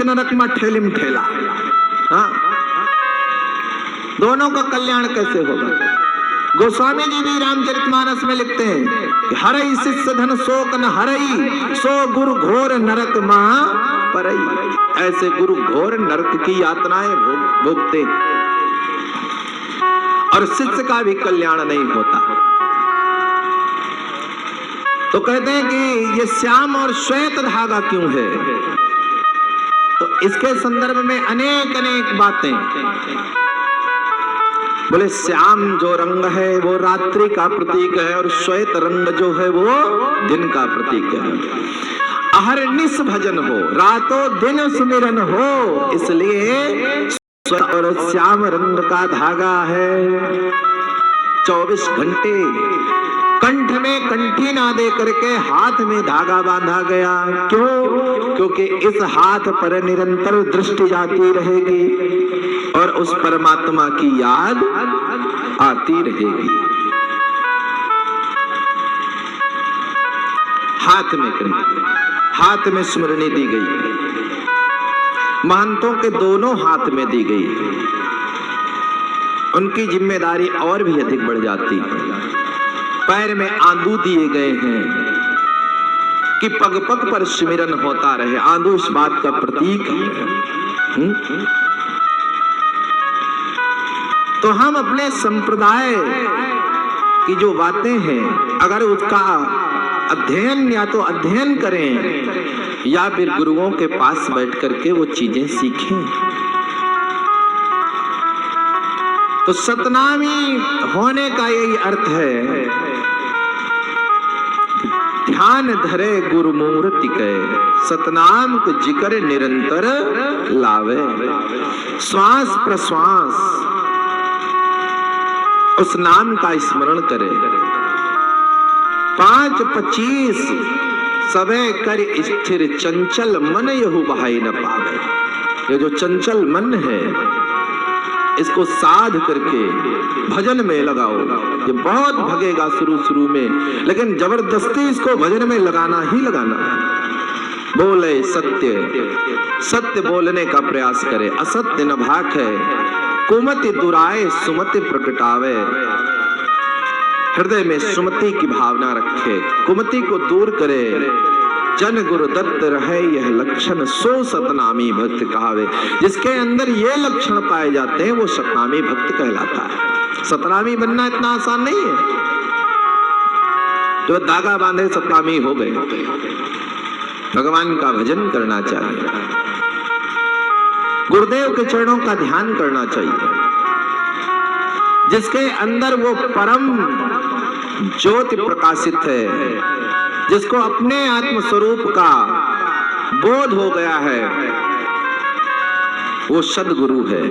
नरक में ठेलिम ठेला। हाँ, दोनों का कल्याण कैसे होगा? गोस्वामी जी भी रामचरितमानस में लिखते हैं कि हरई शिष्य धन शोक न हरई, सो गुरु घोर नरक मां परई। ऐसे गुरु घोर नरक की यातनाएं भोगते और शिष्य का भी कल्याण नहीं होता। तो कहते हैं कि ये श्याम और श्वेत धागा क्यों है? तो इसके संदर्भ में अनेक अनेक बातें। बोले श्याम जो रंग है वो रात्रि का प्रतीक है और श्वेत रंग जो है वो दिन का प्रतीक है। अहरनिश भजन हो, रातों दिन सुमिरन हो, इसलिए और श्याम रंग का धागा है। 24 घंटे कंठ में कंठी ना दे करके हाथ में धागा बांधा गया। क्यों? क्योंकि इस हाथ पर निरंतर दृष्टि जाती रहेगी और उस परमात्मा की याद आती रहेगी। हाथ में कंठी, हाथ में स्मृति दी गई। महंतों के दोनों हाथ में दी गई। उनकी जिम्मेदारी और भी अधिक बढ़ जाती है। पैर में आंदू दिए गए हैं कि पग पग पर स्मिरन होता रहे। आंदू इस बात का प्रतीक है। तो हम अपने संप्रदाय की जो बातें हैं, अगर उसका अध्ययन या तो अध्ययन करें या फिर गुरुओं के पास बैठ करके वो चीजें सीखें, तो सतनामी होने का यही अर्थ है। ध्यान धरे गुरुमूर्ति के, सतनाम को जिक्र निरंतर लावे। श्वास प्रश्वास उस नाम का स्मरण करे। 5-25 सबे कर स्थिर, चंचल मन यहु बहाई न पावे। ये जो चंचल मन है इसको साध करके भजन में लगाओ। ये बहुत भगेगा शुरू में, लेकिन जबरदस्ती इसको भजन में लगाना ही लगाना है। बोले सत्य, सत्य बोलने का प्रयास करे। असत्य न भाक है, कुमति दुराए सुमति प्रगटावे। हृदय में सुमति की भावना रखे, कुमति को दूर करे। जन गुरु दत्त रहे यह लक्षण, सो सतनामी भक्त कहावे। जिसके अंदर ये लक्षण पाए जाते हैं वो सतनामी भक्त कहलाता है। सतनामी बनना इतना आसान नहीं है। जो धागा बांधे सतनामी हो गए। भगवान का भजन करना चाहिए, गुरुदेव के चरणों का ध्यान करना चाहिए। जिसके अंदर वो परम ज्योति प्रकाशित है, जिसको अपने आत्म स्वरूप का बोध हो गया है, वो सदगुरु है।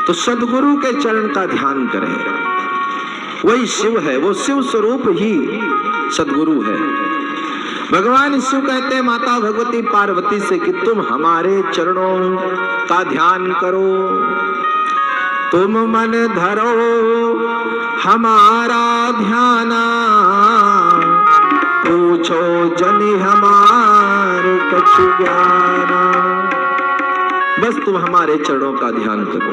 तो सदगुरु के चरण का ध्यान करें। वही शिव है, वो शिव स्वरूप ही सदगुरु है। भगवान शिव कहते हैं माता भगवती पार्वती से कि तुम हमारे चरणों का ध्यान करो, तुम मन धरो हमारा ध्याना, पूछो जनि हमार कछु ज्ञाना। बस तुम हमारे चरणों का ध्यान करो।